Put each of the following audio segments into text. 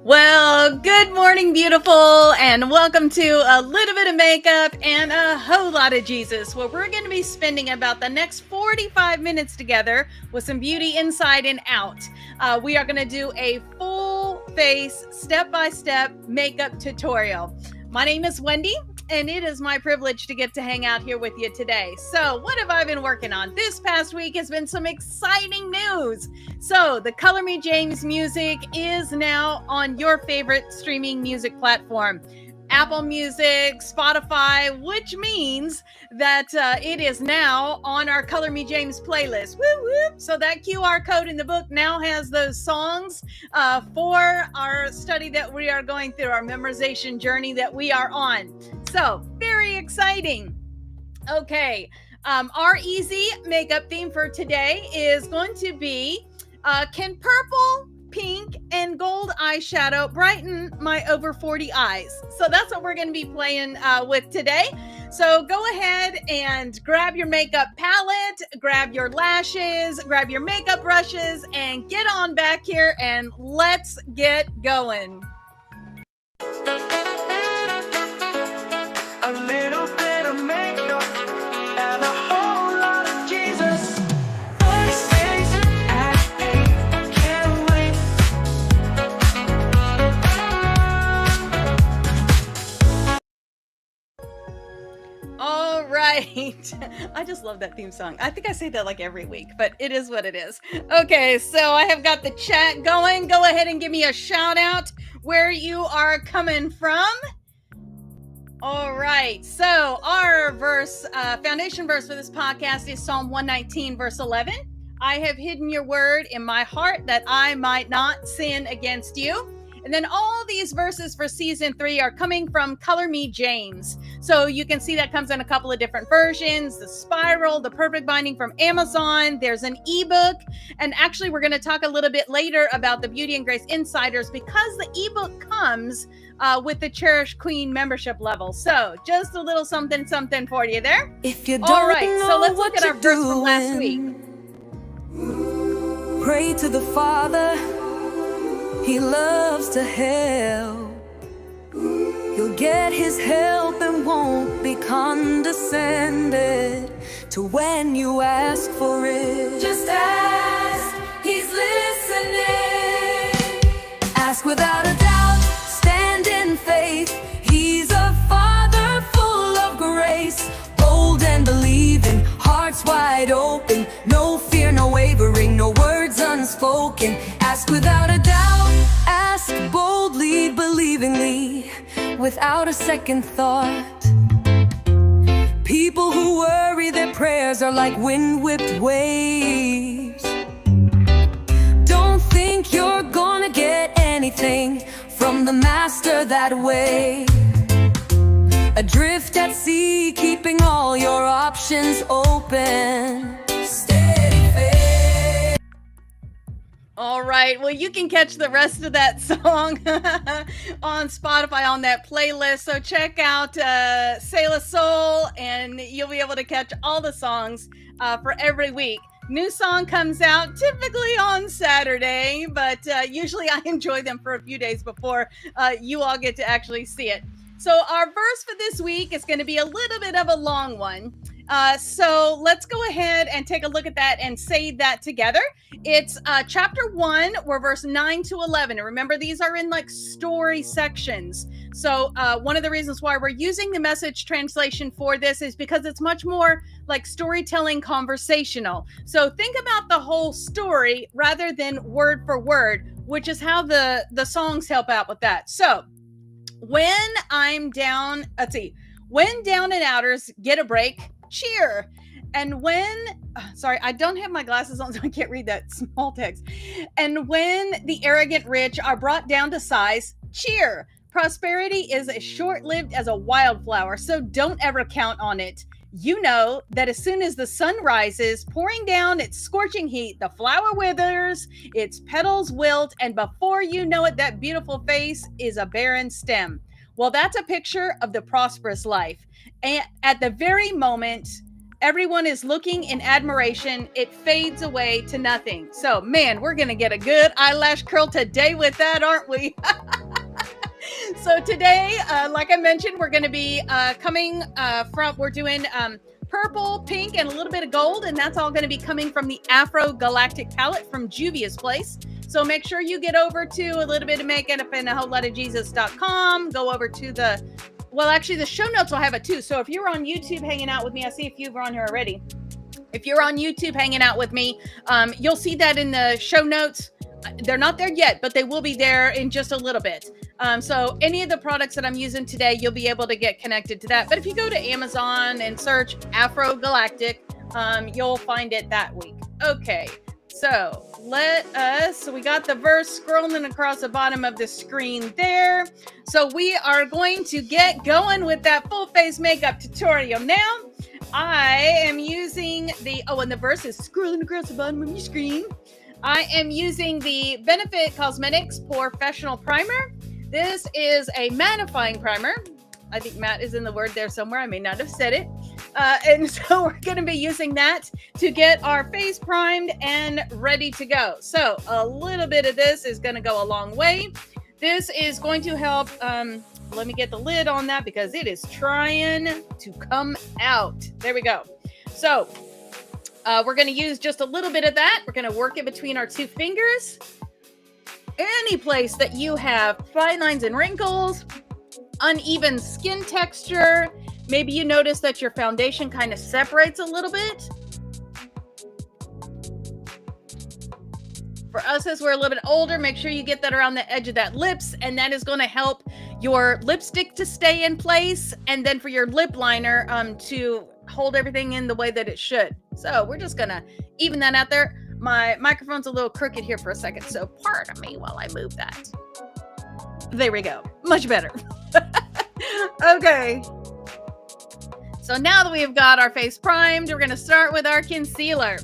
Well, good morning, beautiful, and welcome to a little bit of makeup and a whole lot of Jesus, where we're going to be spending about the next 45 minutes together with some beauty inside and out. We are going to do a full face, step-by-step makeup tutorial. My name is Wendy, and it is my privilege to get to hang out here with you today. So what have I been working on? This past week has been some exciting news. So the Color Me James music is now on your favorite streaming music platform. Apple Music, Spotify, which means that it is now on our Color Me James playlist. Woo woo! So that QR code in the book now has those songs for our study that we are going through, our memorization journey that we are on. So very exciting. Okay, our easy makeup theme for today is going to be, can purple, pink, and gold eyeshadow brighten my over 40 eyes? So that's what we're going to be playing with today. So go ahead and grab your makeup palette, grab your lashes, grab your makeup brushes, and get on back here and let's get going. A little bit of makeup and a whole lot of Jesus. First days at 8, can't wait. All right. I just love that theme song. I think I say that like every week, but it is what it is. Okay, so I have got the chat going. Go ahead and give me a shout out where you are coming from. All right, so our foundation verse for this podcast is Psalm 119, verse 11. I have hidden your word in my heart that I might not sin against you. And then all these verses for season 3 are coming from Color Me James. So you can see that comes in a couple of different versions, the spiral, the perfect binding from Amazon. There's an ebook. And actually, we're going to talk a little bit later about the Beauty and Grace Insiders because the ebook comes with the Cherished Queen membership level. So just a little something for you there. If you don't all right, know so let's what look at our verse from last week. Pray to the Father. He loves to help. You'll get his help and won't be condescended to when you ask for it. Just ask, he's listening. Ask without a doubt, stand in faith. He's a Father full of grace, bold and believing, hearts wide open, no fear, no wavering, no words unspoken. Ask without a doubt, ask boldly, believingly, without a second thought. People who worry, their prayers are like wind-whipped waves. Don't think you're gonna get anything from the Master that way. Adrift at sea, keeping all your options open. Steady faith. All right, well, you can catch the rest of that song on Spotify on that playlist. So check out Sailor Soul, and you'll be able to catch all the songs for every week. New song comes out typically on Saturday, but usually I enjoy them for a few days before you all get to actually see it. So our verse for this week is going to be a little bit of a long one. So let's go ahead and take a look at that and say that together. It's chapter 1, we're verse 9 to 11. And remember, these are in like story sections. So one of the reasons why we're using the Message translation for this is because it's much more like storytelling conversational. So think about the whole story rather than word for word, which is how the songs help out with that. So when I'm down, when down and outers get a break, cheer. And when, sorry, I don't have my glasses on, so I can't read that small text. And when the arrogant rich are brought down to size, cheer. Prosperity is as short-lived as a wildflower, so don't ever count on it. You know that as soon as the sun rises, pouring down its scorching heat, the flower withers, its petals wilt, and before you know it, that beautiful face is a barren stem. Well, that's a picture of the prosperous life. And at the very moment everyone is looking in admiration. It fades away to nothing. So, man, we're going to get a good eyelash curl today with that, aren't we? So today, like I mentioned, we're going to be we're doing purple, pink, and a little bit of gold, and that's all going to be coming from the Afro Galactic palette from Juvia's Place. So make sure you get over to a little bit of makeup and a whole lot of Jesus.com. Go over to the show notes will have it too. So if you're on YouTube hanging out with me, I see a few are on here already. If you're on YouTube hanging out with me, you'll see that in the show notes. They're not there yet, but they will be there in just a little bit. So any of the products that I'm using today, you'll be able to get connected to that. But if you go to Amazon and search Afro Galactic, you'll find it that week. Okay, so we got the verse scrolling across the bottom of the screen there. So we are going to get going with that full face makeup tutorial now. I am using and the verse is scrolling across the bottom of your screen. I am using the Benefit Cosmetics Professional Primer. This is a mattifying primer. I think matte is in the word there somewhere. I may not have said it. And so we're going to be using that to get our face primed and ready to go. So a little bit of this is going to go a long way. This is going to help. Let me get the lid on that because it is trying to come out. There we go. So we're going to use just a little bit of that. We're going to work it between our two fingers. Any place that you have fine lines and wrinkles, uneven skin texture, maybe you notice that your foundation kind of separates a little bit. For us, as we're a little bit older, make sure you get that around the edge of that lips, and that is going to help your lipstick to stay in place, and then for your lip liner to hold everything in the way that it should. So we're just gonna even that out there. My microphone's a little crooked here for a second, so pardon me while I move that. There we go. Much better. Okay. So now that we've got our face primed, we're gonna start with our concealer.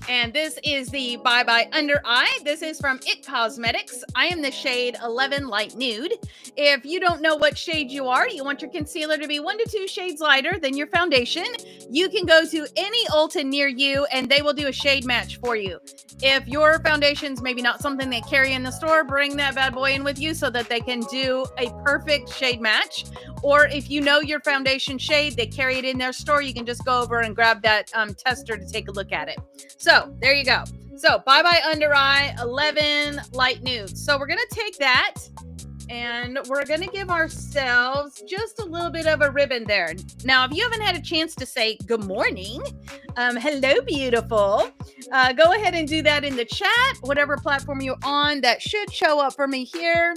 And this is the Bye Bye Under Eye. This is from IT Cosmetics. I am the shade 11 Light Nude. If you don't know what shade you are, you want your concealer to be 1 to 2 shades lighter than your foundation, you can go to any Ulta near you and they will do a shade match for you. If your foundation's maybe not something they carry in the store, bring that bad boy in with you so that they can do a perfect shade match. Or if you know your foundation shade, they carry it in their store, you can just go over and grab that tester to take a look at it. So there you go. So Bye Bye Under Eye 11 Light Nude. So we're going to take that and we're going to give ourselves just a little bit of a ribbon there. Now, if you haven't had a chance to say good morning, hello, beautiful, go ahead and do that in the chat, whatever platform you're on. That should show up for me here.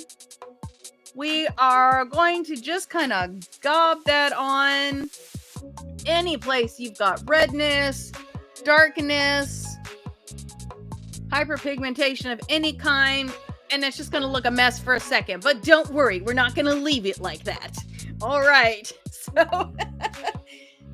We are going to just kind of gob that on any place you've got redness, darkness, hyperpigmentation of any kind, and it's just going to look a mess for a second. But don't worry, we're not going to leave it like that. All right. So,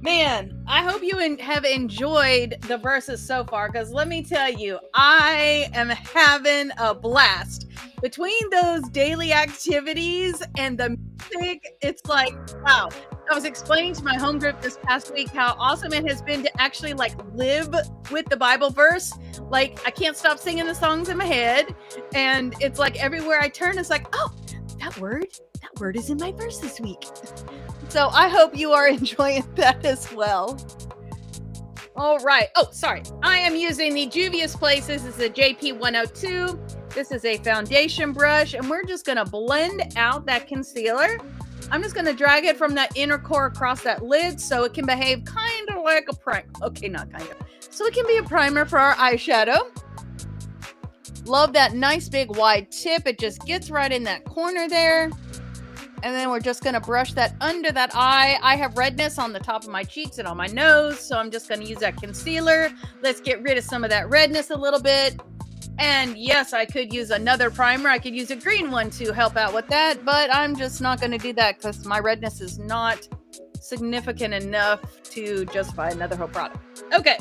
man, I hope you have enjoyed the verses so far, because let me tell you, I am having a blast. Between those daily activities and the music, it's like, wow. I was explaining to my home group this past week how awesome it has been to actually live with the Bible verse. Like, I can't stop singing the songs in my head. And it's like everywhere I turn, it's like, oh, that word is in my verse this week. So I hope you are enjoying that as well. All right. Oh, sorry. I am using the Juvia's Place. This is a JP102. This is a foundation brush, and we're just going to blend out that concealer. I'm just going to drag it from that inner core across that lid so it can behave kind of like a primer. Okay, not kind of. So it can be a primer for our eyeshadow. Love that nice big wide tip. It just gets right in that corner there. And then we're just going to brush that under that eye. I have redness on the top of my cheeks and on my nose, so I'm just going to use that concealer. Let's get rid of some of that redness a little bit. And yes, I could use another primer. I could use a green one to help out with that, but I'm just not going to do that because my redness is not significant enough to justify another whole product. Okay,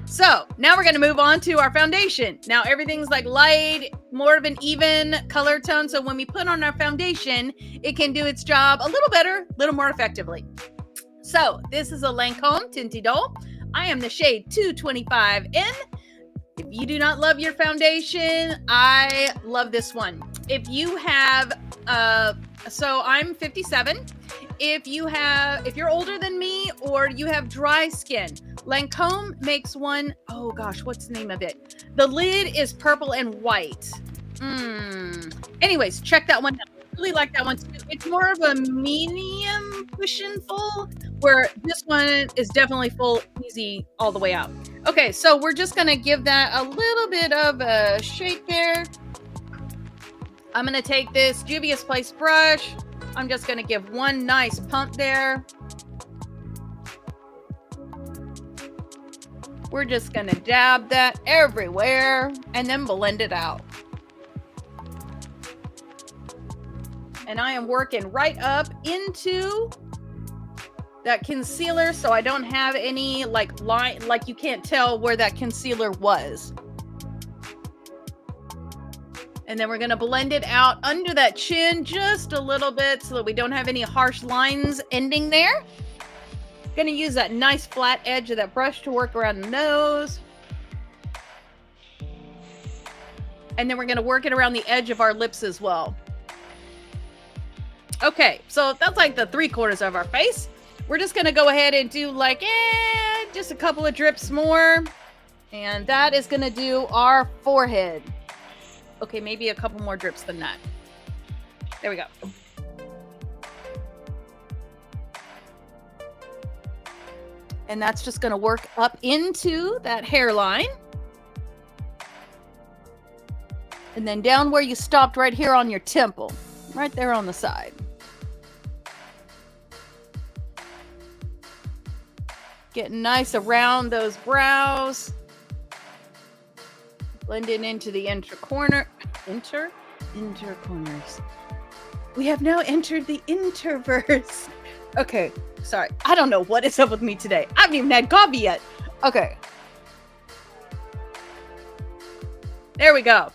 so now we're going to move on to our foundation. Now everything's like light, more of an even color tone. So when we put on our foundation, it can do its job a little better, a little more effectively. So this is a Lancome Tinty Doll. I am the shade 225N. If you do not love your foundation, I love this one. If you have, so I'm 57. If you're older than me or you have dry skin, Lancome makes one, oh gosh, what's the name of it? The lid is purple and white. Anyways, check that one out. I really like that one too. It's more of a medium cushion full, where this one is definitely full, easy all the way out. Okay, so we're just gonna give that a little bit of a shake there. I'm gonna take this Juvia's Place brush. I'm just gonna give one nice pump there. We're just gonna dab that everywhere and then blend it out. And I am working right up into that concealer, so I don't have any like line, like you can't tell where that concealer was. And then we're gonna blend it out under that chin just a little bit so that we don't have any harsh lines ending there. Gonna use that nice flat edge of that brush to work around the nose. And then we're gonna work it around the edge of our lips as well. Okay, so that's like the 3/4 of our face. We're just gonna go ahead and do like, just a couple of drips more. And that is gonna do our forehead. Okay, maybe a couple more drips than that. There we go. And that's just gonna work up into that hairline. And then down where you stopped right here on your temple. Right there on the side. Getting nice around those brows. Blending into the inner corners. We have now entered the interverse. Okay, sorry. I don't know what is up with me today. I haven't even had coffee yet. Okay. There we go.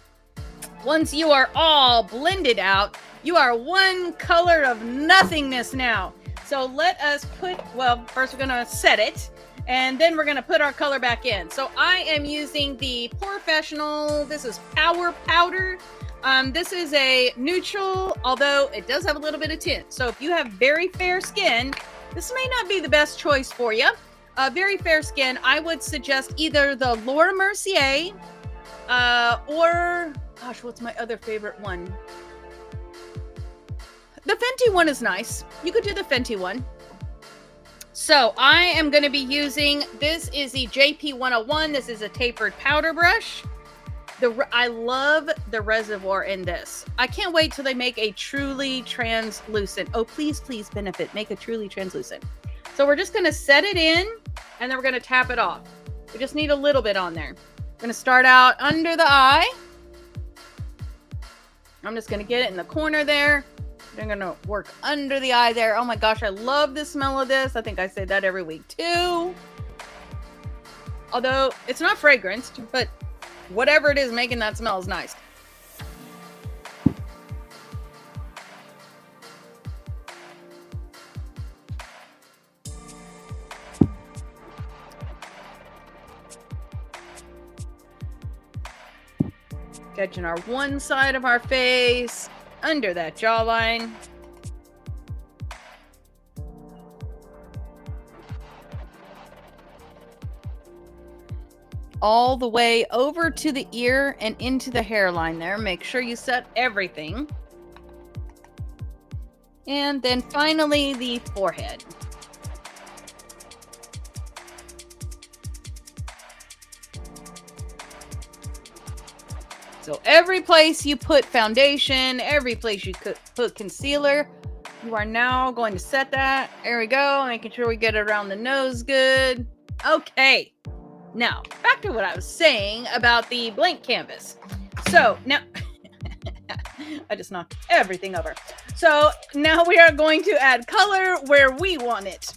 Once you are all blended out, you are one color of nothingness now. So let us put, well, first we're gonna set it, and then we're gonna put our color back in. So I am using the Professional, this is Power Powder. This is a neutral, although it does have a little bit of tint. So if you have very fair skin, this may not be the best choice for you. Very fair skin, I would suggest either the Laura Mercier, or, gosh, what's my other favorite one? The Fenty one is nice. You could do the Fenty one. So I am going to be using, this is the JP101. This is a tapered powder brush. I love the reservoir in this. I can't wait till they make a truly translucent. Oh, please, please, Benefit, make a truly translucent. So we're just going to set it in, and then we're going to tap it off. We just need a little bit on there. I'm going to start out under the eye. I'm just going to get it in the corner there. I'm going to work under the eye there. Oh my gosh, I love the smell of this. I think I say that every week too. Although it's not fragranced, but whatever it is making that smell is nice. Catching our one side of our face, under that jawline. All the way over to the ear and into the hairline there. Make sure you set everything. And then finally the forehead. So every place you put foundation, every place you could put concealer, you are now going to set that. There we go. Making sure we get it around the nose good. Okay. Now, back to what I was saying about the blank canvas. So now, I just knocked everything over. So now we are going to add color where we want it.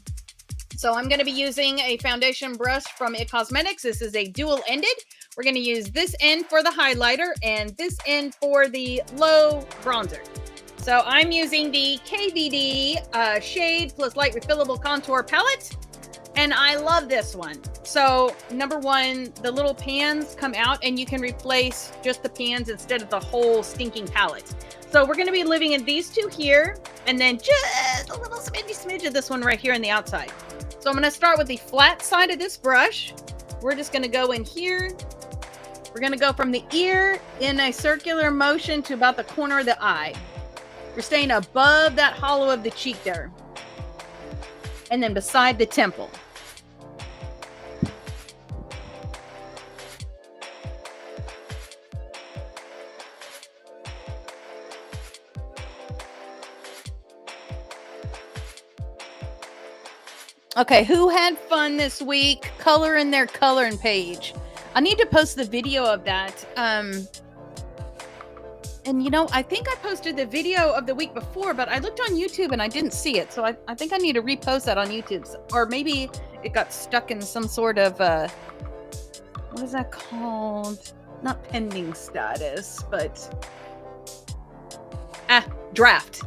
So I'm going to be using a foundation brush from It Cosmetics. This is a dual-ended. We're going to use this end for the highlighter and this end for the low bronzer. So I'm using the KVD Shade plus Light Refillable Contour Palette. And I love this one. So number one, the little pans come out and you can replace just the pans instead of the whole stinking palette. So we're going to be living in these two here, and then just a little smidge of this one right here on the outside. So I'm going to start with the flat side of this brush. We're just going to go in here. We're going to go from the ear in a circular motion to about the corner of the eye. We're staying above that hollow of the cheek there. And then beside the temple. Okay, who had fun this week coloring their coloring page? I need to post the video of that. And you know, I think I posted the video of the week before, but I looked on YouTube and I didn't see it. So I think I need to repost that on YouTube. Or maybe it got stuck in some sort of, what is that called? Not pending status, but, draft.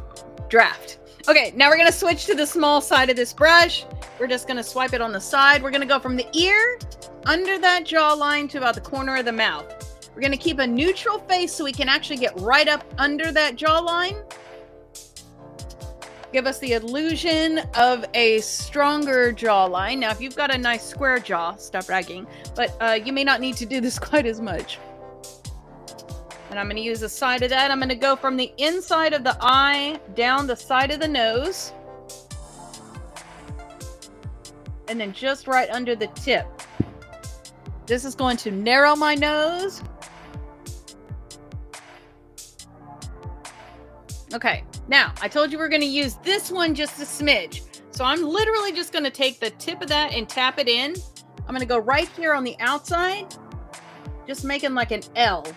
Okay, now we're going to switch to the small side of this brush. We're just going to swipe it on the side. We're going to go from the ear under that jawline to about the corner of the mouth. We're going to keep a neutral face so we can actually get right up under that jawline. Give us the illusion of a stronger jawline. Now, if you've got a nice square jaw, stop bragging, but you may not need to do this quite as much. And I'm going to use the side of that. I'm going to go from the inside of the eye down the side of the nose. And then just right under the tip. This is going to narrow my nose. Okay, now I told you we're going to use this one just a smidge. So I'm literally just going to take the tip of that and tap it in. I'm going to go right here on the outside, just making like an L.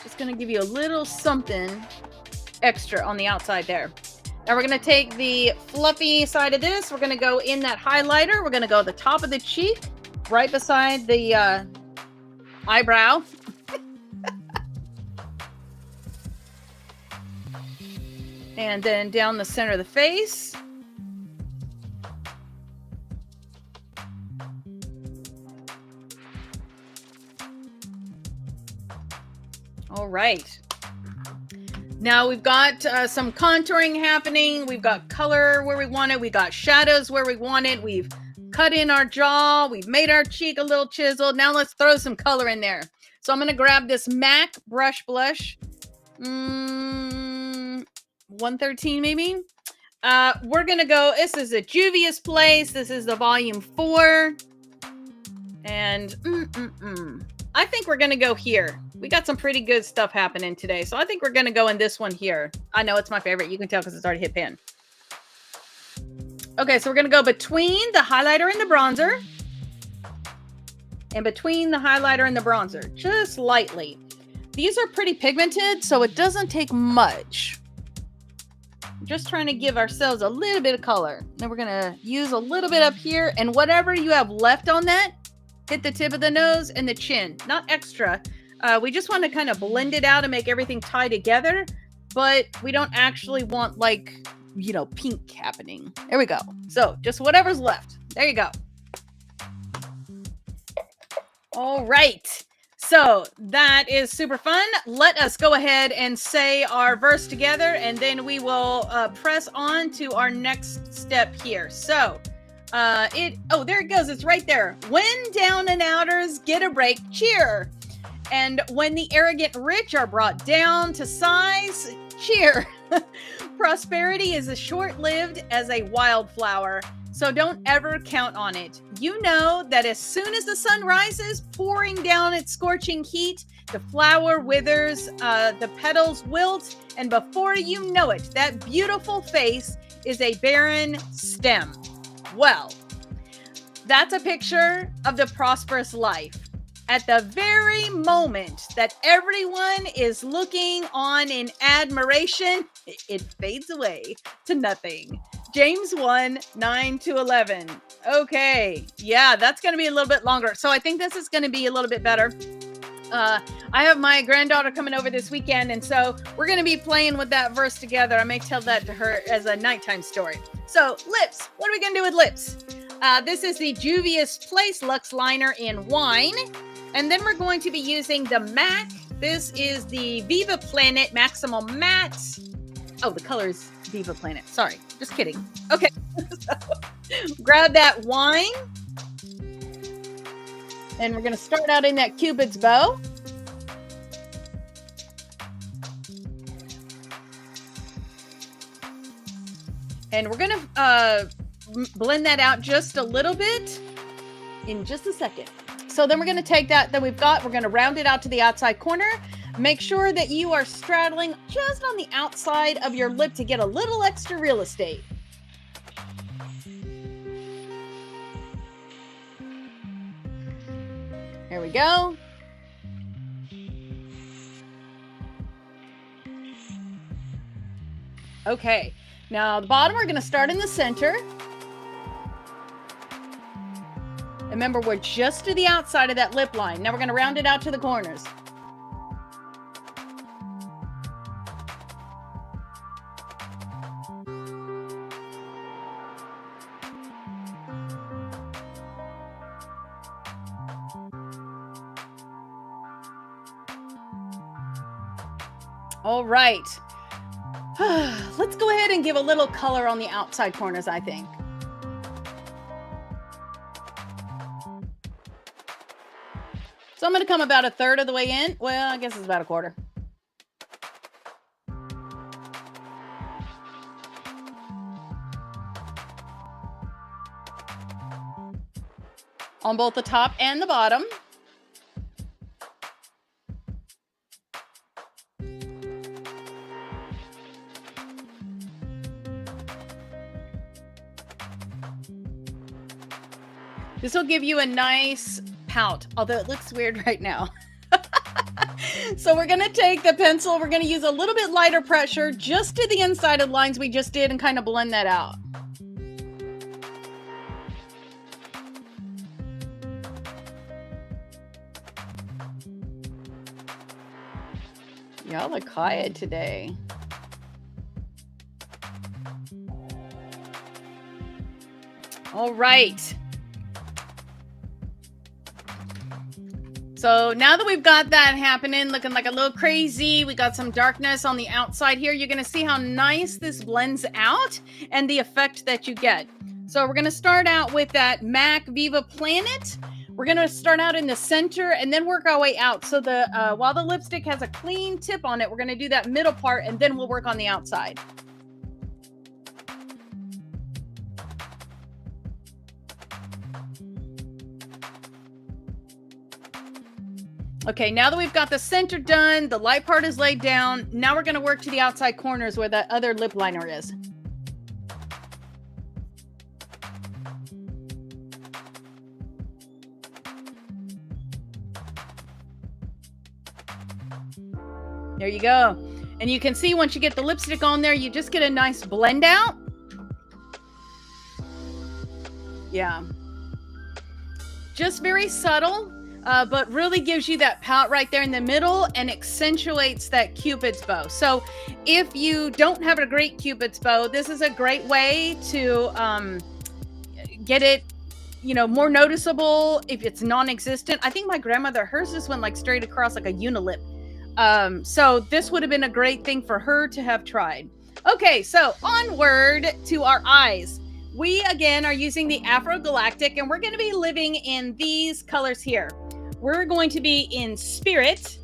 Just going to give you a little something extra on the outside there. Now we're going to take the fluffy side of this. We're going to go in that highlighter. We're going to go at the top of the cheek, right beside the eyebrow. And then down the center of the face. All right. Now we've got some contouring happening. We've got color where we want it. We got shadows where we want it. We've cut in our jaw. We've made our cheek a little chiseled. Now let's throw some color in there. So I'm going to grab this MAC brush blush. 113 maybe. We're going to go, this is a Juvia's Place. This is the volume 4. And I think we're going to go here. We got some pretty good stuff happening today. So I think we're going to go in this one here. I know it's my favorite. You can tell because it's already hit pan. Okay, so we're going to go between the highlighter and the bronzer. And between the highlighter and the bronzer. Just lightly. These are pretty pigmented, so it doesn't take much. Just trying to give ourselves a little bit of color. Then we're going to use a little bit up here. And whatever you have left on that, hit the tip of the nose and the chin. Not extra. We just want to kind of blend it out and make everything tie together. But we don't actually want, like, you know, pink happening. There we go. So just whatever's left. There you go. All right. So that is super fun. Let us go ahead and say our verse together, and then we will press on to our next step here. So there it goes. It's right there. When down and outers get a break, cheer. And when the arrogant rich are brought down to size, cheer. Prosperity is as short-lived as a wildflower, so don't ever count on it. You know that as soon as the sun rises, pouring down its scorching heat, the flower withers, the petals wilt, and before you know it, that beautiful face is a barren stem. Well, that's a picture of the prosperous life. At the very moment that everyone is looking on in admiration, it fades away to nothing. James 1, 9-11. Okay. Yeah, that's going to be a little bit longer. So I think this is going to be a little bit better. I have my granddaughter coming over this weekend, and so we're going to be playing with that verse together. I may tell that to her as a nighttime story. So lips, what are we going to do with lips? This is the Juvia's Place Luxe Liner in Wine. And then we're going to be using the MAC. This is the Viva Planet Maximal Matte. Oh, the color is Viva Planet. Sorry, just kidding. Okay, so grab that wine. And we're going to start out in that Cupid's bow. And we're going to blend that out just a little bit in just a second. So then we're going to take that we're going to round it out to the outside corner. Make sure that you are straddling just on the outside of your lip to get a little extra real estate. There we go. Okay, now the bottom we're going to start in the center. Remember, we're just to the outside of that lip line. Now we're going to round it out to the corners. All right. Let's go ahead and give a little color on the outside corners, I think. So I'm going to come about a third of the way in. Well, I guess it's about a quarter. On both the top and the bottom. This will give you a nice pout, although it looks weird right now. So we're going to take the pencil. We're going to use a little bit lighter pressure just to the inside of the lines we just did and kind of blend that out. Y'all look quiet today. All right. So now that we've got that happening, looking like a little crazy, we got some darkness on the outside here. You're going to see how nice this blends out and the effect that you get. So we're going to start out with that MAC Viva Planet. We're going to start out in the center and then work our way out. So while the lipstick has a clean tip on it, we're going to do that middle part and then we'll work on the outside. Okay, now that we've got the center done, the light part is laid down. Now we're going to work to the outside corners where that other lip liner is. There you go. And you can see once you get the lipstick on there, you just get a nice blend out. Yeah. Just very subtle. But really gives you that pout right there in the middle and accentuates that Cupid's bow. So if you don't have a great Cupid's bow, this is a great way to get it, more noticeable if it's non-existent. I think my grandmother, hers just went like straight across like a unilip. So this would have been a great thing for her to have tried. Okay, so onward to our eyes. We, again, are using the Afro Galactic, and we're going to be living in these colors here. We're going to be in Spirit.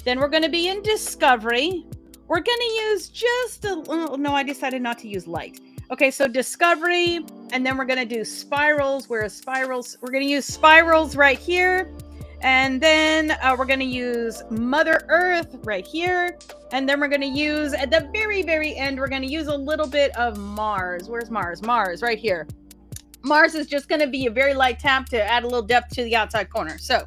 Then we're going to be in Discovery. We're going to use just no, I decided not to use light. Okay, so Discovery, and then we're going to do Spirals. We're going to use Spirals right here. And then we're going to use Mother Earth right here. And then we're going to use, at the very, very end, we're going to use a little bit of Mars. Where's Mars? Mars, right here. Mars is just going to be a very light tap to add a little depth to the outside corner. So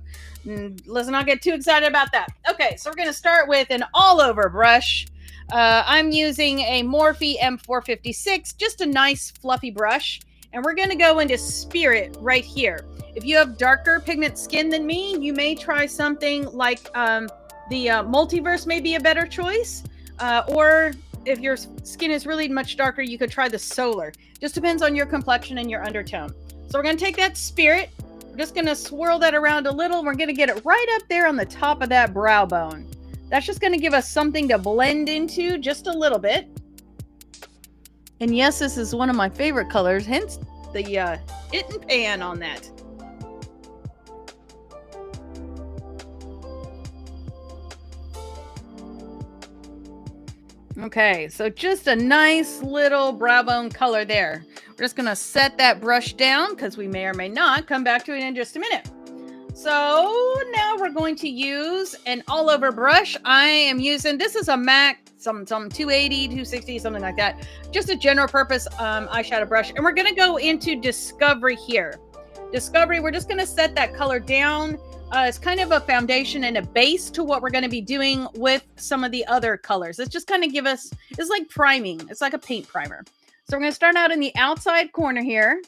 let's not get too excited about that. Okay, so we're going to start with an all-over brush. I'm using a Morphe M456, just a nice fluffy brush. And we're going to go into Spirit right here. If you have darker pigment skin than me, you may try something like The multiverse may be a better choice, or if your skin is really much darker, you could try the solar. Just depends on your complexion and your undertone. So we're going to take that spirit. We're just going to swirl that around a little. We're going to get it right up there on the top of that brow bone. That's just going to give us something to blend into just a little bit. And yes, this is one of my favorite colors, hence the hit and pan on that. Okay, so just a nice little brow bone color there. We're just gonna set that brush down because we may or may not come back to it in just a minute. So now we're going to use an all over brush. I am using, this is a MAC, some 280, 260, something like that. Just a general purpose eyeshadow brush. And we're gonna go into Discovery here. Discovery, we're just gonna set that color down. It's kind of a foundation and a base to what we're going to be doing with some of the other colors. It's just kind of give us, it's like priming. It's like a paint primer. So we're going to start out in the outside corner here.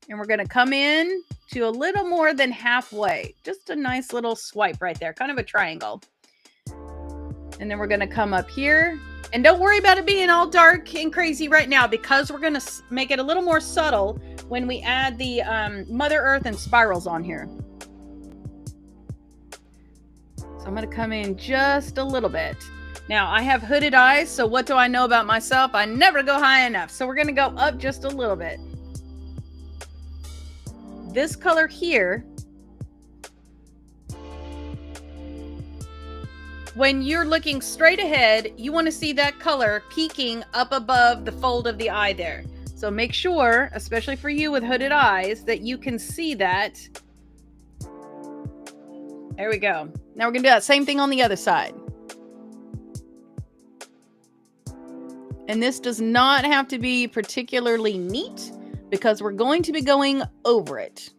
And we're going to come in to a little more than halfway. Just a nice little swipe right there. Kind of a triangle. And then we're going to come up here. And don't worry about it being all dark and crazy right now, because we're going to make it a little more subtle when we add the Mother Earth and spirals on here. So I'm going to come in just a little bit. Now, I have hooded eyes, so what do I know about myself? I never go high enough. So we're going to go up just a little bit. This color here, when you're looking straight ahead, you want to see that color peeking up above the fold of the eye there. So make sure, especially for you with hooded eyes, that you can see that. There we go. Now we're going to do that same thing on the other side. And this does not have to be particularly neat because we're going to be going over it.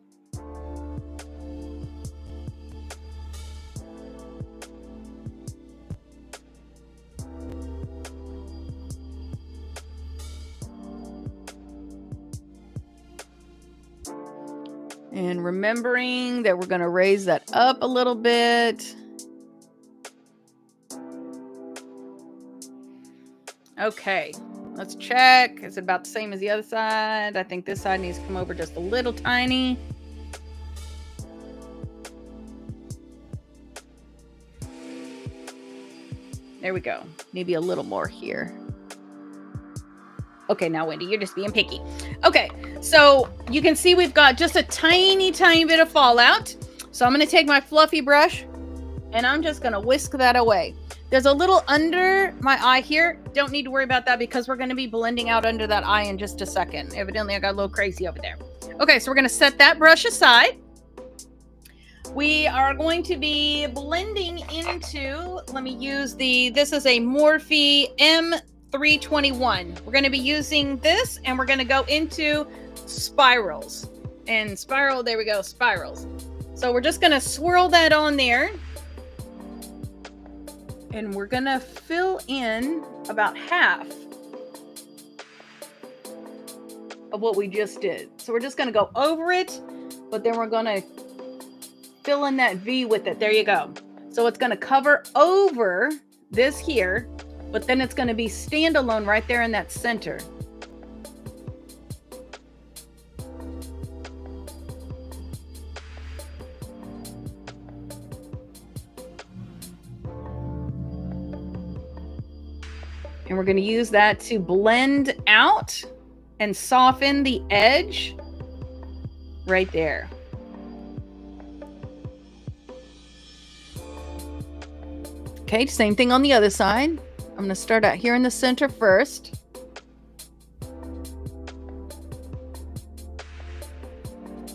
And remembering that we're going to raise that up a little bit. Okay, let's check. Is it about the same as the other side? I think this side needs to come over just a little tiny. There we go. Maybe a little more here. Okay, now Wendy, you're just being picky. Okay, so you can see we've got just a tiny bit of fallout. So I'm going to take my fluffy brush and I'm just going to whisk that away. There's a little under my eye here. Don't need to worry about that because we're going to be blending out under that eye in just a second. Evidently, I got a little crazy over there. Okay, so we're going to set that brush aside. We are going to be blending into, let me use this is a Morphe M321. We're going to be using this and we're going to go into spirals. And spiral, there we go, spirals. So we're just going to swirl that on there. And we're going to fill in about half of what we just did. So we're just going to go over it, but then we're going to fill in that V with it. There you go. So it's going to cover over this here, but then it's going to be standalone right there in that center. And we're going to use that to blend out and soften the edge right there. Okay, same thing on the other side. I'm going to start out here in the center first.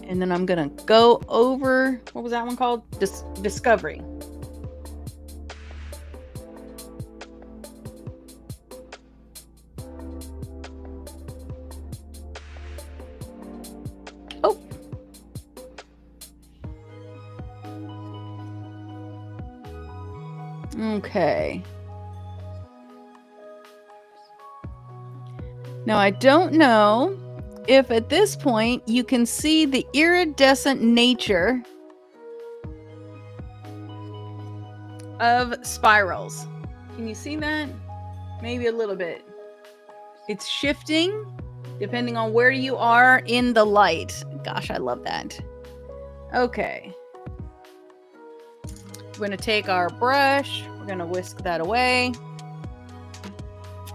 And then I'm going to go over, what was that one called? Discovery. Okay. Now, I don't know if at this point you can see the iridescent nature of spirals. Can you see that? Maybe a little bit. It's shifting depending on where you are in the light. Gosh, I love that. Okay. We're going to take our brush. We're going to whisk that away.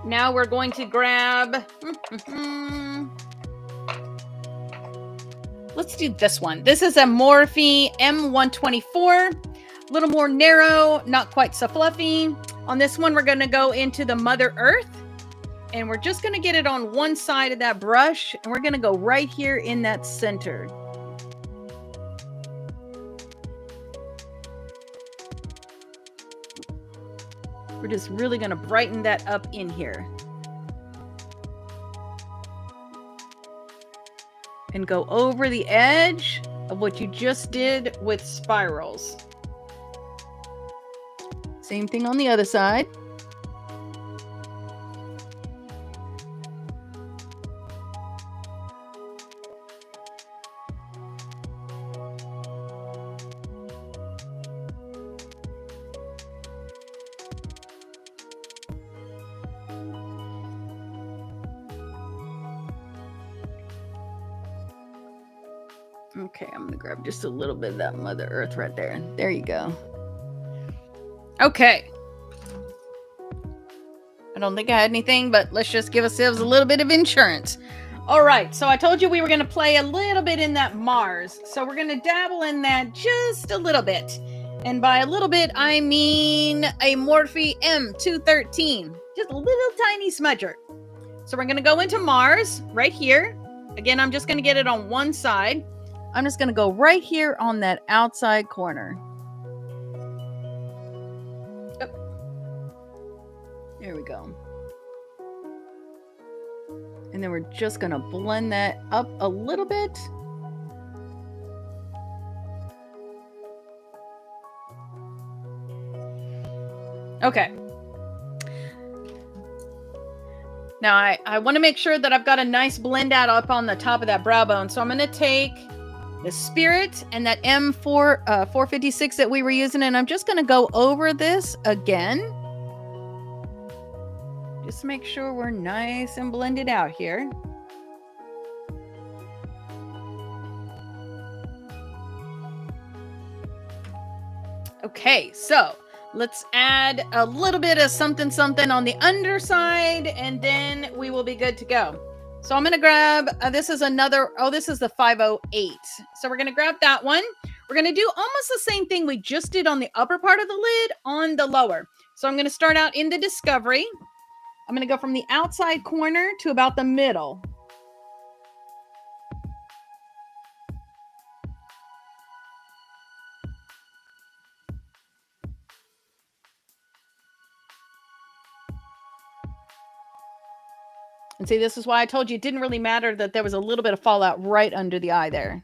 Now we're going to grab... Let's do this one. This is a Morphe M124. A little more narrow, not quite so fluffy. On this one, we're going to go into the Mother Earth. And we're just going to get it on one side of that brush. And we're going to go right here in that center. We're just really going to brighten that up in here. And go over the edge of what you just did with spirals. Same thing on the other side. Okay, I'm gonna grab just a little bit of that Mother Earth right there. There you go. Okay. I don't think I had anything, but let's just give ourselves a little bit of insurance. All right, so I told you we were gonna play a little bit in that Mars. So we're gonna dabble in that just a little bit. And by a little bit, I mean a Morphe M213. Just a little tiny smudger. So we're gonna go into Mars right here. Again, I'm just gonna get it on one side. I'm just going to go right here on that outside corner. Oh. There we go. And then we're just going to blend that up a little bit. Okay. Now I want to make sure that I've got a nice blend out up on the top of that brow bone. So I'm going to take the Spirit and that M456 that we were using, and I'm just going to go over this again. Just make sure we're nice and blended out here. Okay, so let's add a little bit of something on the underside, and then we will be good to go. So I'm going to grab, this is the 508. So we're going to grab that one. We're going to do almost the same thing we just did on the upper part of the lid on the lower. So I'm going to start out in the Discovery. I'm going to go from the outside corner to about the middle. And see, this is why I told you it didn't really matter that there was a little bit of fallout right under the eye there.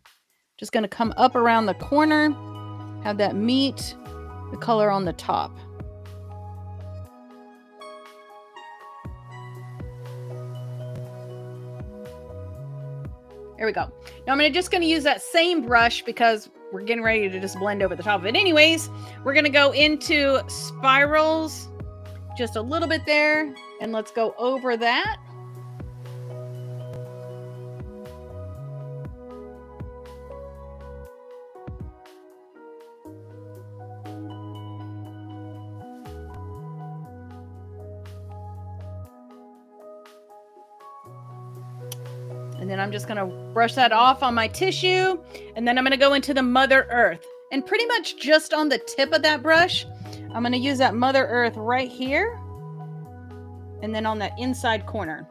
Just going to come up around the corner, have that meet the color on the top. There we go. Now I'm just going to use that same brush because we're getting ready to just blend over the top of it anyways. We're going to go into spirals just a little bit there, and let's go over that. And then I'm just going to brush that off on my tissue. And then I'm going to go into the Mother Earth. And pretty much just on the tip of that brush, I'm going to use that Mother Earth right here. And then on that inside corner.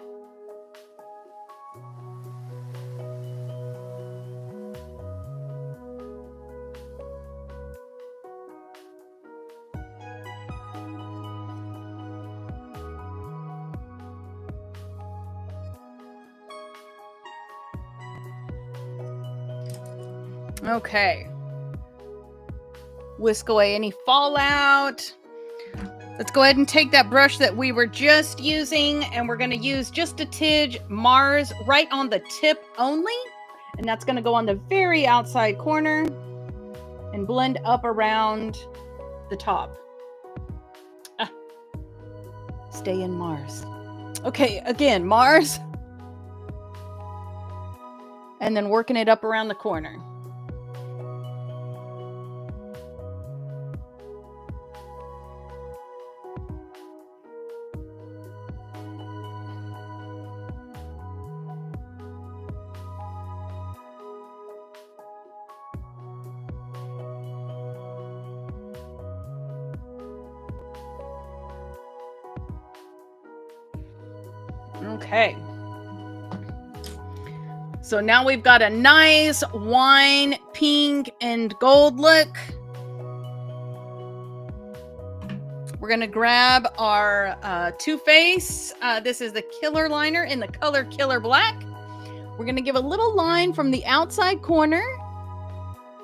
Okay. Whisk away any fallout. Let's go ahead and take that brush that we were just using, and we're going to use just a tidge Mars right on the tip only. And that's going to go on the very outside corner and blend up around the top. Stay in Mars. Okay, again, Mars. And then working it up around the corner. Okay. So now we've got a nice wine, pink, and gold look. We're going to grab our Too Faced. This is the Killer Liner in the color Killer Black. We're going to give a little line from the outside corner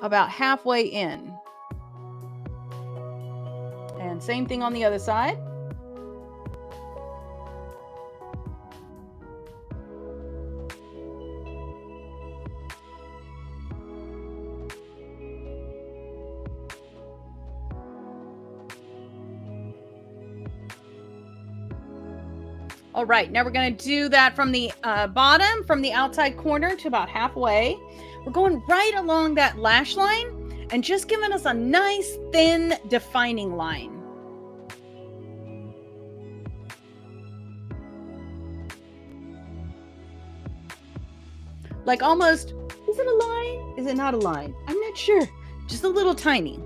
about halfway in. And same thing on the other side. All right, now we're going to do that from the bottom, from the outside corner to about halfway. We're going right along that lash line and just giving us a nice, thin, defining line. Like almost, is it a line? Is it not a line? I'm not sure. Just a little tiny.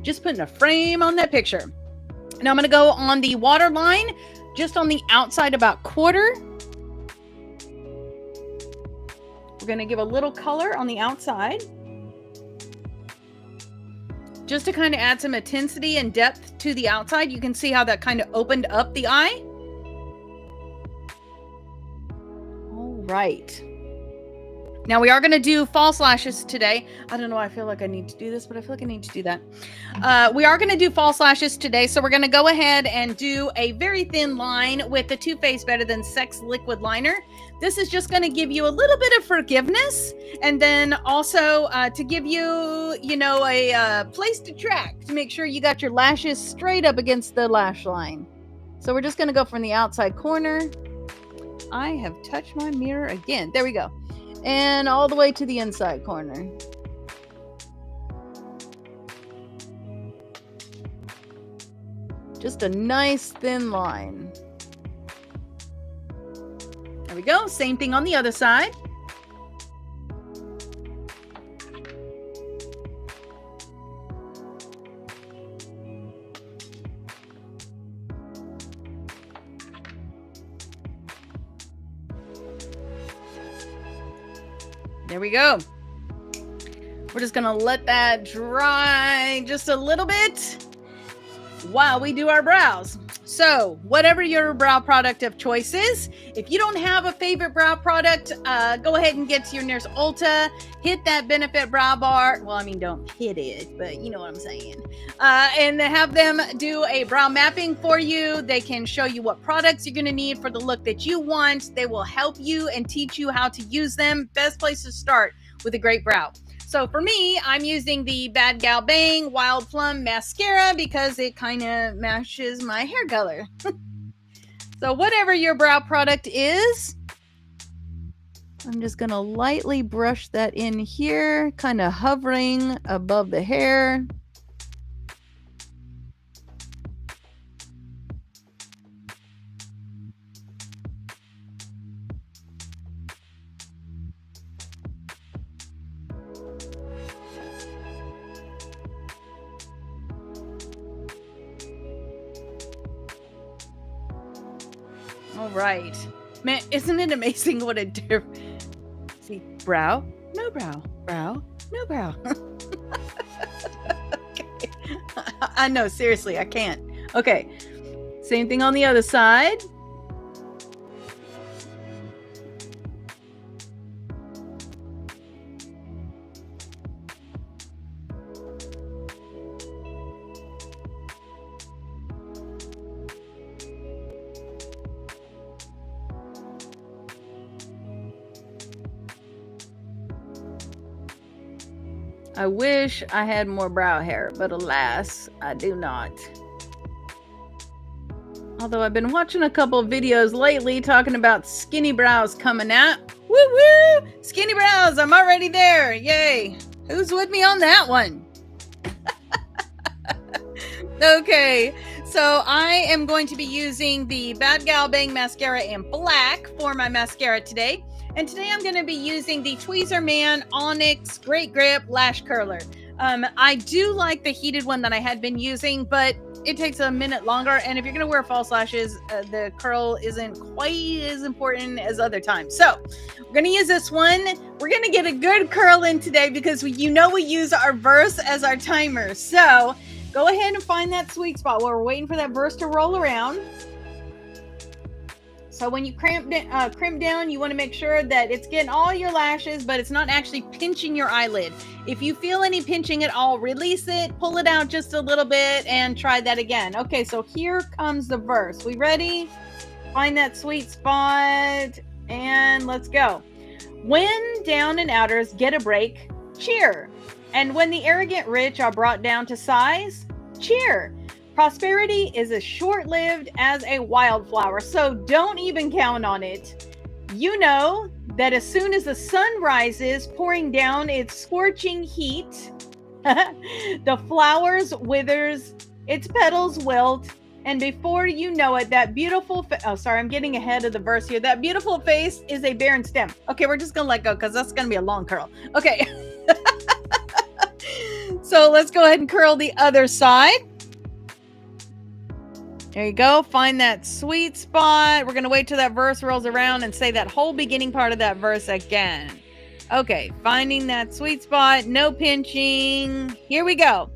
Just putting a frame on that picture. Now I'm going to go on the water line, just on the outside about quarter. We're going to give a little color on the outside, just to kind of add some intensity and depth to the outside. You can see how that kind of opened up the eye. All right. Now we are going to do false lashes today. I don't know why I feel like I need to do this, but I feel like I need to do that. We are going to do false lashes today. So we're going to go ahead and do a very thin line with the Too Faced Better Than Sex Liquid Liner. This is just going to give you a little bit of forgiveness. And then also to give you, you know, a place to track to make sure you got your lashes straight up against the lash line. So we're just going to go from the outside corner. I have touched my mirror again. There we go. And all the way to the inside corner. Just a nice thin line. There we go. Same thing on the other side. There we go. We're just going to let that dry just a little bit while we do our brows. So whatever your brow product of choice is, if you don't have a favorite brow product, go ahead and get to your nearest Ulta, hit that Benefit brow bar. Well, I mean, don't hit it, but you know what I'm saying. And have them do a brow mapping for you. They can show you what products you're going to need for the look that you want. They will help you and teach you how to use them. Best place to start with a great brow. So for me, I'm using the Bad Gal Bang Wild Plum Mascara because it kind of matches my hair color. So whatever your brow product is, I'm just going to lightly brush that in here, kind of hovering above the hair. All right. Man, isn't it amazing what a difference? See, brow, no brow, brow, no brow. Okay. I know, seriously, I can't. Okay. Same thing on the other side. I wish I had more brow hair, but alas, I do not. Although I've been watching a couple of videos lately talking about skinny brows coming out. Woo woo! Skinny brows, I'm already there. Yay. Who's with me on that one? Okay, so I am going to be using the Bad Gal Bang Mascara in black for my mascara today. And today I'm going to be using the Tweezer Man Onyx Great Grip Lash Curler. I do like the heated one that I had been using, but it takes a minute longer. And if you're going to wear false lashes, the curl isn't quite as important as other times. So we're going to use this one. We're going to get a good curl in today because we use our verse as our timer. So go ahead and find that sweet spot while we're waiting for that verse to roll around. So when you crimp down, you want to make sure that it's getting all your lashes, but it's not actually pinching your eyelid. If you feel any pinching at all, release it, pull it out just a little bit, and try that again. Okay, so here comes the verse. We ready? Find that sweet spot, and let's go. When down and outers get a break, cheer. And when the arrogant rich are brought down to size, cheer. Prosperity is as short-lived as a wildflower, so don't even count on it. You know that as soon as the sun rises, pouring down its scorching heat, the flowers withers, its petals wilt, and before you know it, that beautiful I'm getting ahead of the verse here. That beautiful face is a barren stem. Okay, we're just gonna let go because that's gonna be a long curl. Okay. So let's go ahead and curl the other side. There you go. Find that sweet spot. We're going to wait till that verse rolls around and say that whole beginning part of that verse again. Okay, finding that sweet spot. No pinching. Here we go.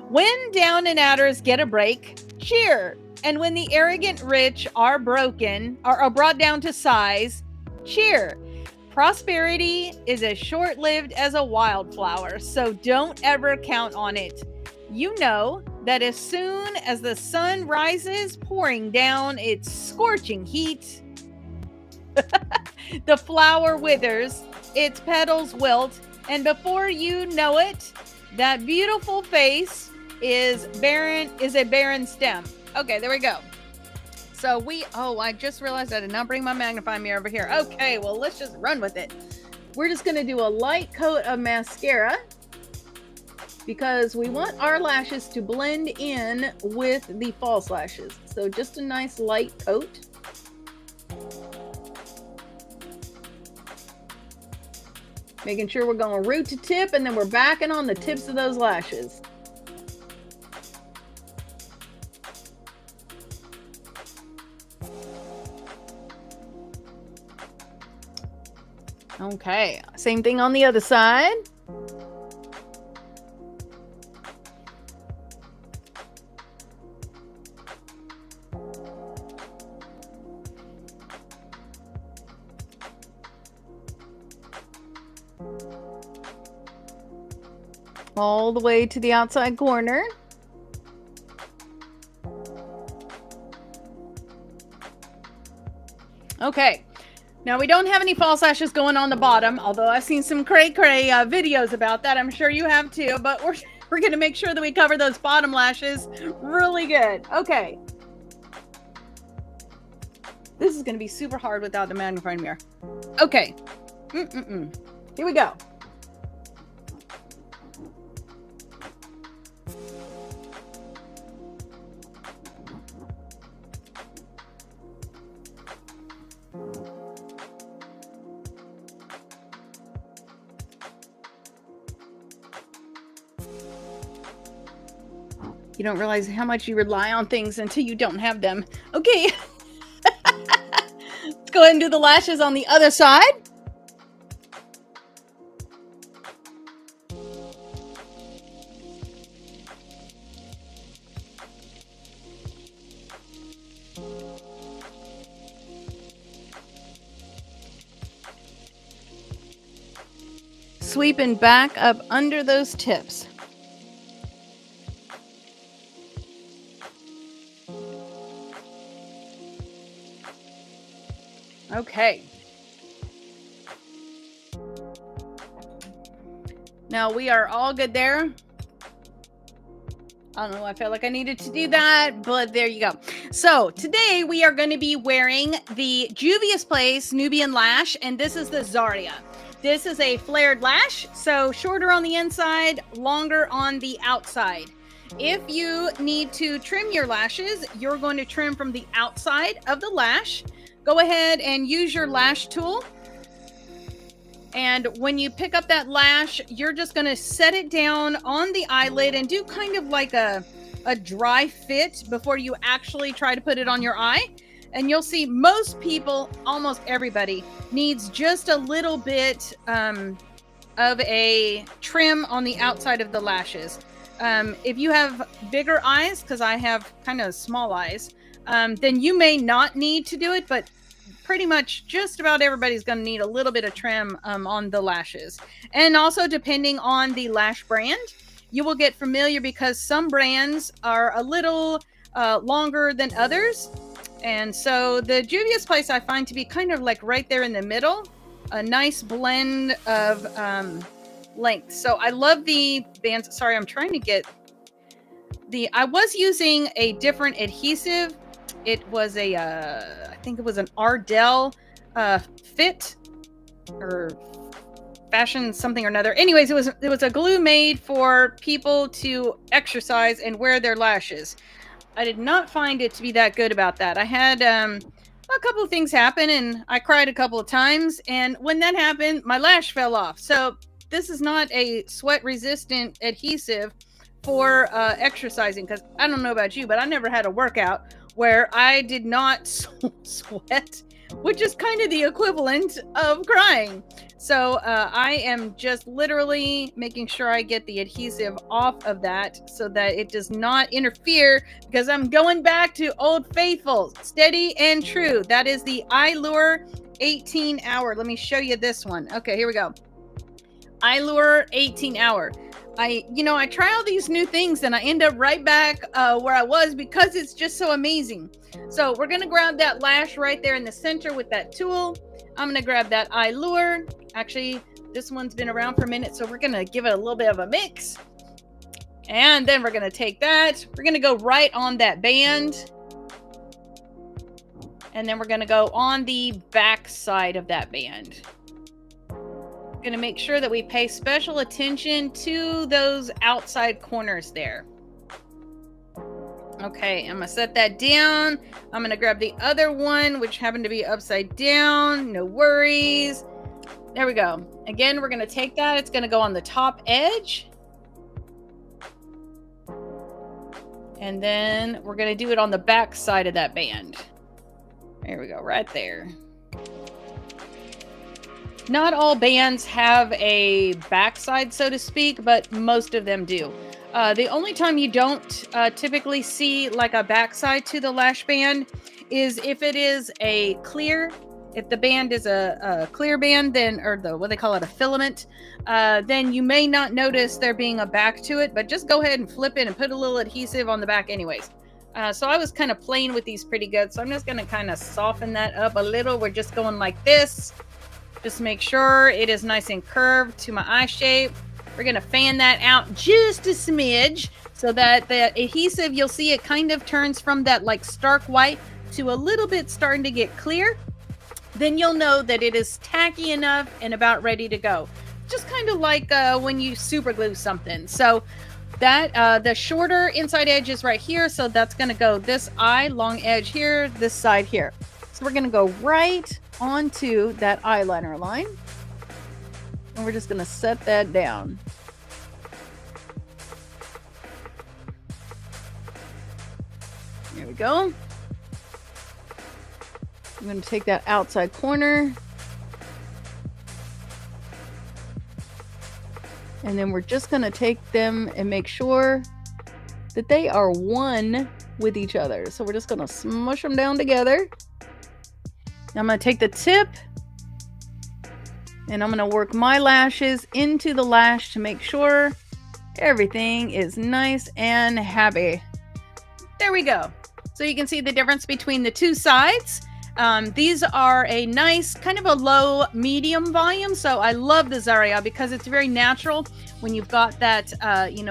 When down and outers get a break, cheer. And when the arrogant rich are brought down to size, cheer. Prosperity is as short-lived as a wildflower, so don't ever count on it. You know that as soon as the sun rises, pouring down its scorching heat, the flower withers, its petals wilt, and before you know it, that beautiful face is a barren stem. Okay, there we go. So I just realized I did not bring my magnifying mirror over here. Okay, well, let's just run with it. We're just going to do a light coat of mascara because we want our lashes to blend in with the false lashes. So just a nice light coat. Making sure we're going root to tip, and then we're backing on the tips of those lashes. Okay, same thing on the other side. All the way to the outside corner. Okay. Now, we don't have any false lashes going on the bottom, although I've seen some cray-cray videos about that. I'm sure you have too, but we're going to make sure that we cover those bottom lashes really good. Okay. This is going to be super hard without the magnifying mirror. Okay. Here we go. You don't realize how much you rely on things until you don't have them. Okay. Let's go ahead and do the lashes on the other side. Sweeping back up under those tips. Okay. Now we are all good there. I don't know, I felt like I needed to do that, but there you go. So today we are going to be wearing the Juvia's Place Nubian lash, and this is the Zarya. This is a flared lash, so shorter on the inside, longer on the outside. If you need to trim your lashes, you're going to trim from the outside of the lash. Go ahead and use your lash tool. And when you pick up that lash, you're just going to set it down on the eyelid and do kind of like a dry fit before you actually try to put it on your eye. And you'll see most people, almost everybody, needs just a little bit of a trim on the outside of the lashes. If you have bigger eyes, because I have kind of small eyes, then you may not need to do it, but pretty much just about everybody's going to need a little bit of trim on the lashes. And also, depending on the lash brand, you will get familiar because some brands are a little longer than others. And so the Juvia's Place I find to be kind of like right there in the middle, a nice blend of length. So I love the bands. Sorry, I'm trying to get I was using a different adhesive. It was I think it was an Ardell Fit or Fashion something or another. Anyways, it was a glue made for people to exercise and wear their lashes. I did not find it to be that good about that. I had a couple of things happen and I cried a couple of times. And when that happened, my lash fell off. So this is not a sweat resistant adhesive for exercising, because I don't know about you, but I never had a workout where I did not sweat, which is kind of the equivalent of crying. So I am just literally making sure I get the adhesive off of that so that it does not interfere, because I'm going back to Old Faithful, steady and true. That is the Allure 18 hour. Let me show you this one. Okay, here we go. Allure 18 hour. I try all these new things and I end up right back where I was because it's just so amazing. So we're going to grab that lash right there in the center with that tool. I'm going to grab that Allure. Actually, this one's been around for a minute, so we're going to give it a little bit of a mix. And then we're going to take that. We're going to go right on that band. And then we're going to go on the back side of that band. Going to make sure that we pay special attention to those outside corners there. Okay, I'm going to set that down. I'm going to grab the other one, which happened to be upside down. No worries. There we go. Again, we're going to take that. It's going to go on the top edge. And then we're going to do it on the back side of that band. There we go, right there. Not all bands have a backside, so to speak, but most of them do. The only time you don't typically see like a backside to the lash band is if it is a clear. If the band is a clear band, then, or what they call it, a filament, then you may not notice there being a back to it, but just go ahead and flip it and put a little adhesive on the back anyways. So I was kind of playing with these pretty good, so I'm just going to kind of soften that up a little. We're just going like this. Just make sure it is nice and curved to my eye shape. We're going to fan that out just a smidge so that the adhesive, you'll see it kind of turns from that like stark white to a little bit starting to get clear. Then you'll know that it is tacky enough and about ready to go. Just kind of like when you super glue something. So that the shorter inside edge is right here. So that's going to go this eye, long edge here, this side here. So we're going to go right onto that eyeliner line. And we're just going to set that down. There we go. I'm going to take that outside corner. And then we're just going to take them and make sure that they are one with each other. So we're just going to smush them down together. Now I'm going to take the tip and I'm going to work my lashes into the lash to make sure everything is nice and happy. There we go. So you can see the difference between the two sides. These are a nice, kind of a low medium volume. So I love the Zaria because it's very natural. When you've got that,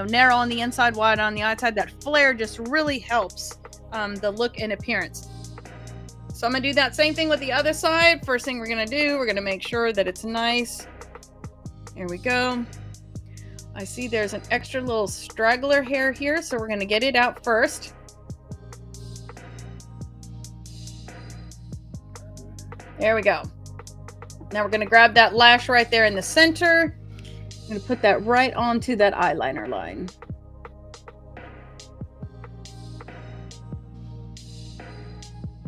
narrow on the inside, wide on the outside, that flare just really helps the look and appearance. So I'm going to do that same thing with the other side. First thing we're going to do, we're going to make sure that it's nice. Here we go. I see there's an extra little straggler hair here, so we're going to get it out first. There we go. Now we're going to grab that lash right there in the center. I'm going to put that right onto that eyeliner line.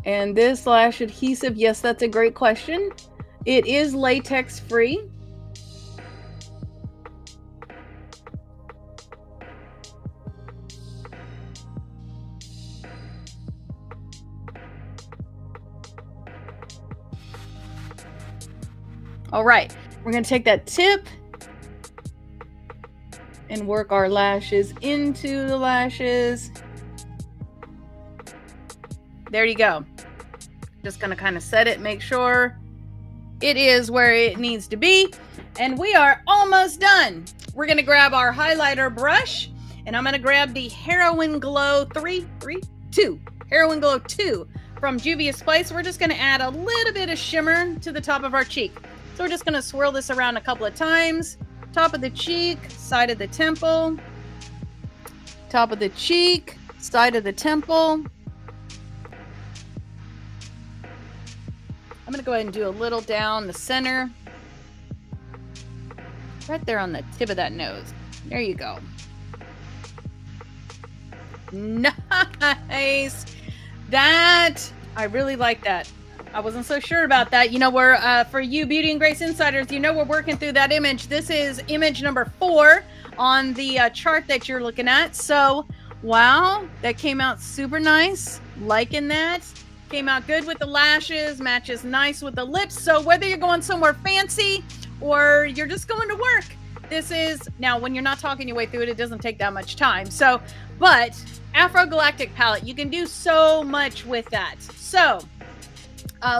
And this lash adhesive, yes, that's a great question. It is latex free. All right, we're going to take that tip and work our lashes into the lashes. There you go. Just going to kind of set it, make sure it is where it needs to be. And we are almost done. We're going to grab our highlighter brush, and I'm going to grab the Heroin Glow 2 Heroin Glow 2 from Juvia's Place. We're just going to add a little bit of shimmer to the top of our cheek. So we're just going to swirl this around a couple of times. Top of the cheek, side of the temple. Top of the cheek, side of the temple. I'm going to go ahead and do a little down the center. Right there on the tip of that nose. There you go. Nice. I really like that. I wasn't so sure about that. We're, for you Beauty and Grace Insiders, we're working through that image. This is image number 4 on the chart that you're looking at. So, wow, that came out super nice. Liking that. Came out good with the lashes, matches nice with the lips. So whether you're going somewhere fancy or you're just going to work, this is, now when you're not talking your way through it, it doesn't take that much time. So, but Afro Galactic palette, you can do so much with that. So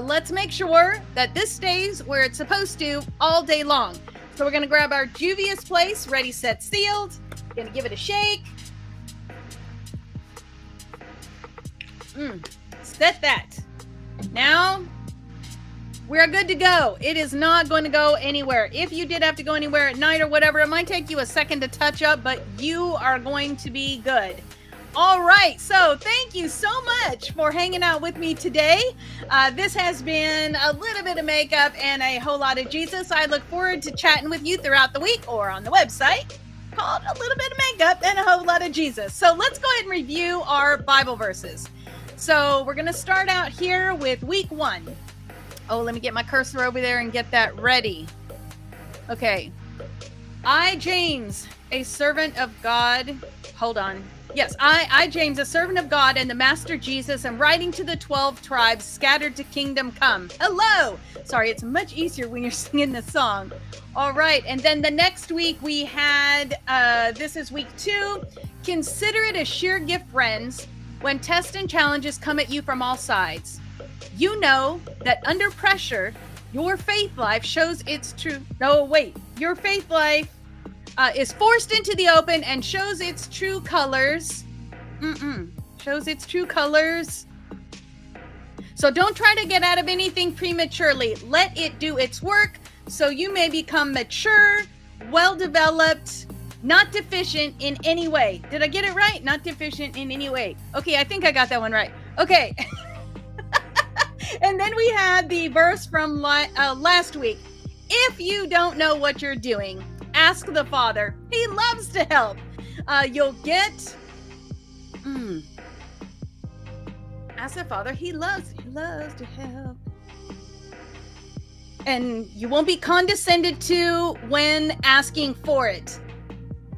let's make sure that this stays where it's supposed to all day long. So we're going to grab our Juvia's Place, ready, set, sealed. Going to give it a shake. Set that. Now we're good to go. It is not going to go anywhere. If you did have to go anywhere at night or whatever, it might take you a second to touch up, but you are going to be good. All right. So thank you so much for hanging out with me today. This has been a little bit of makeup and a whole lot of Jesus. I look forward to chatting with you throughout the week or on the website called A Little Bit of Makeup and a Whole Lot of Jesus. So let's go ahead and review our Bible verses. So we're going to start out here with week 1. Oh, let me get my cursor over there and get that ready. Okay. I, James, a servant of God. Hold on. Yes, I, James, a servant of God and the Master Jesus, am writing to the 12 tribes scattered to kingdom come. Hello. Sorry, it's much easier when you're singing the song. All right. And then the next week we had, this is week 2. Consider it a sheer gift, friends, when tests and challenges come at you from all sides. You know that under pressure, your faith life shows its true... No, wait. Your faith life is forced into the open and shows its true colors. Shows its true colors. So don't try to get out of anything prematurely. Let it do its work so you may become mature, well-developed, not deficient in any way. Did I get it right? Not deficient in any way. Okay, I think I got that one right. Okay. And then we had the verse from last week. If you don't know what you're doing, ask the Father. He loves to help. You'll get... Ask the Father. He loves to help. And you won't be condescended to when asking for it.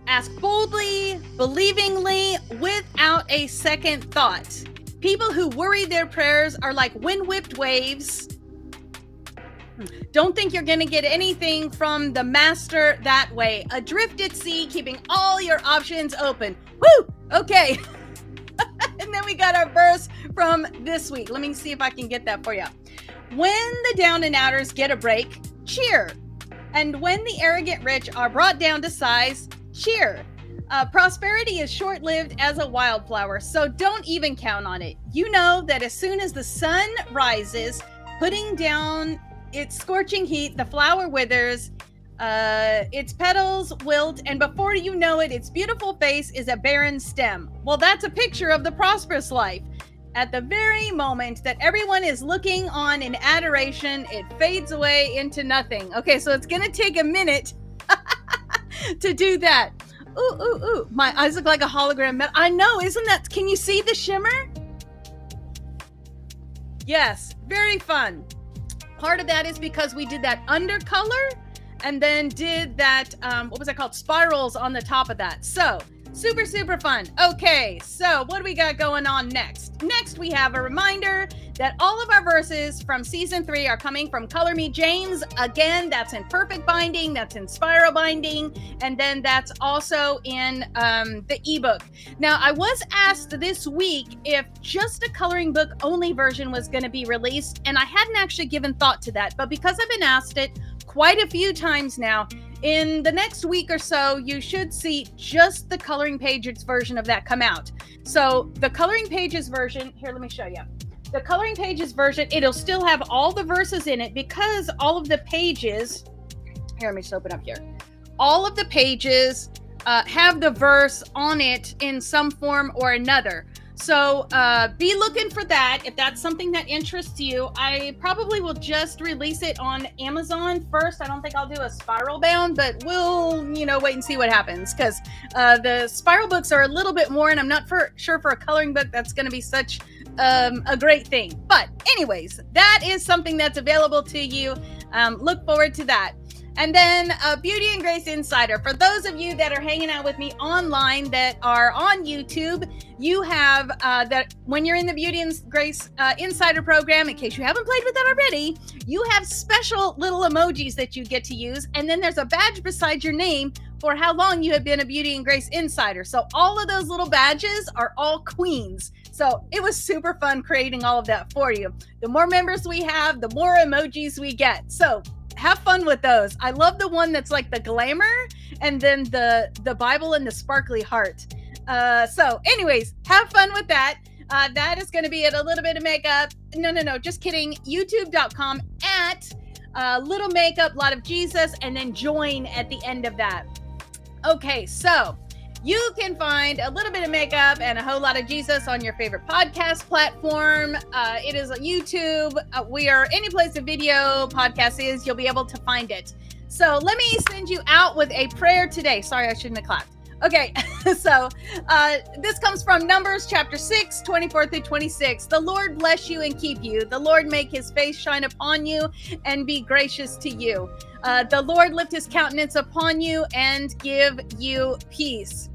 Ask boldly, believingly, without a second thought. People who worry their prayers are like wind-whipped waves. Don't think you're going to get anything from the Master that way. Adrift at sea, keeping all your options open. Woo! Okay. And then we got our verse from this week. Let me see if I can get that for you. When the down and outers get a break, cheer. And when the arrogant rich are brought down to size, cheer. Prosperity is short-lived as a wildflower, so don't even count on it. You know that as soon as the sun rises, putting down its scorching heat, the flower withers, its petals wilt, and before you know it, its beautiful face is a barren stem. Well, that's a picture of the prosperous life. At the very moment that everyone is looking on in adoration, it fades away into nothing. Okay, so it's gonna take a minute to do that. Ooh, ooh, ooh. My eyes look like a hologram. I know, isn't that? Can you see the shimmer? Yes, very fun. Part of that is because we did that undercolor and then did that, what was that called? Spirals on the top of that. So, super, super fun. Okay, so what do we got going on next? Next, we have a reminder that all of our verses from season 3 are coming from Color Me James. Again, that's in perfect binding, that's in spiral binding, and then that's also in the ebook. Now, I was asked this week if just a coloring book only version was going to be released, and I hadn't actually given thought to that, but because I've been asked it quite a few times now, in the next week or so, you should see just the coloring pages version of that come out. So the coloring pages version, here, let me show you. The coloring pages version, it'll still have all the verses in it because all of the pages, here, let me just open up here. All of the pages have the verse on it in some form or another. So be looking for that if that's something that interests you. I probably will just release it on Amazon first. I don't think I'll do a spiral bound, but we'll, wait and see what happens because the spiral books are a little bit more, and I'm not sure for a coloring book that's going to be such a great thing. But anyways, that is something that's available to you. Look forward to that. And then Beauty and Grace Insider. For those of you that are hanging out with me online that are on YouTube, you have that when you're in the Beauty and Grace Insider program, in case you haven't played with that already, you have special little emojis that you get to use. And then there's a badge beside your name for how long you have been a Beauty and Grace Insider. So all of those little badges are all queens. So it was super fun creating all of that for you. The more members we have, the more emojis we get. So have fun with those. I love the one that's like the glamour and then the Bible and the sparkly heart. So anyways, have fun with that. That is going to be at a little bit of makeup. No, just kidding. YouTube.com at little makeup, lot of Jesus, and then join at the end of that. Okay, so you can find a little bit of makeup and a whole lot of Jesus on your favorite podcast platform. It is on YouTube. We are any place a video podcast is, you'll be able to find it. So let me send you out with a prayer today. Sorry, I shouldn't have clapped. Okay, so this comes from Numbers chapter 6, 24 through 26. The Lord bless you and keep you. The Lord make his face shine upon you and be gracious to you. The Lord lift his countenance upon you and give you peace.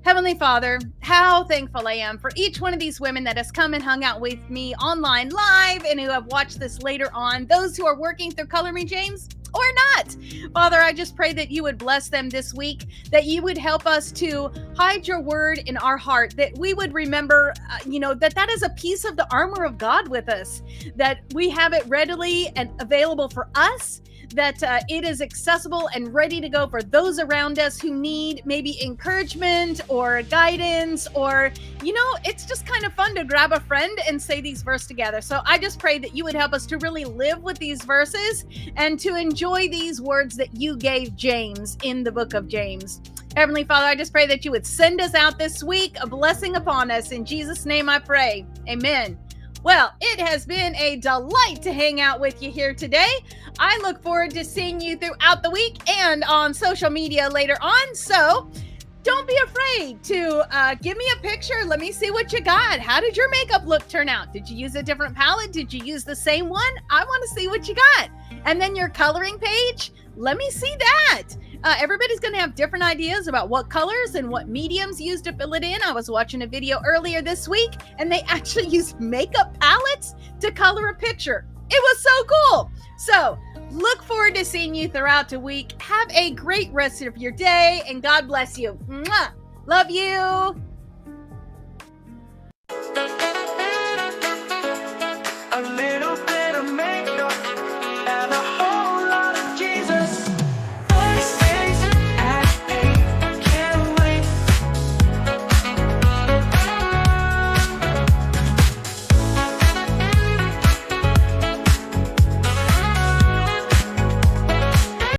Heavenly Father, how thankful I am for each one of these women that has come and hung out with me online live and who have watched this later on, those who are working through Color Me James or not. Father, I just pray that you would bless them this week, that you would help us to hide your word in our heart, that we would remember, that is a piece of the armor of God with us, that we have it readily and available for us, that it is accessible and ready to go for those around us who need maybe encouragement or guidance, or, it's just kind of fun to grab a friend and say these verses together. So I just pray that you would help us to really live with these verses and to enjoy these words that you gave James in the book of James. Heavenly Father, I just pray that you would send us out this week, a blessing upon us. In Jesus' name I pray. Amen. Well, it has been a delight to hang out with you here today. I look forward to seeing you throughout the week and on social media later on. So don't be afraid to give me a picture. Let me see what you got. How did your makeup look turn out? Did you use a different palette? Did you use the same one? I want to see what you got. And then your coloring page, let me see that. Everybody's going to have different ideas about what colors and what mediums used to fill it in. I was watching a video earlier this week, and they actually used makeup palettes to color a picture. It was so cool. So look forward to seeing you throughout the week. Have a great rest of your day, and God bless you. Mwah! Love you.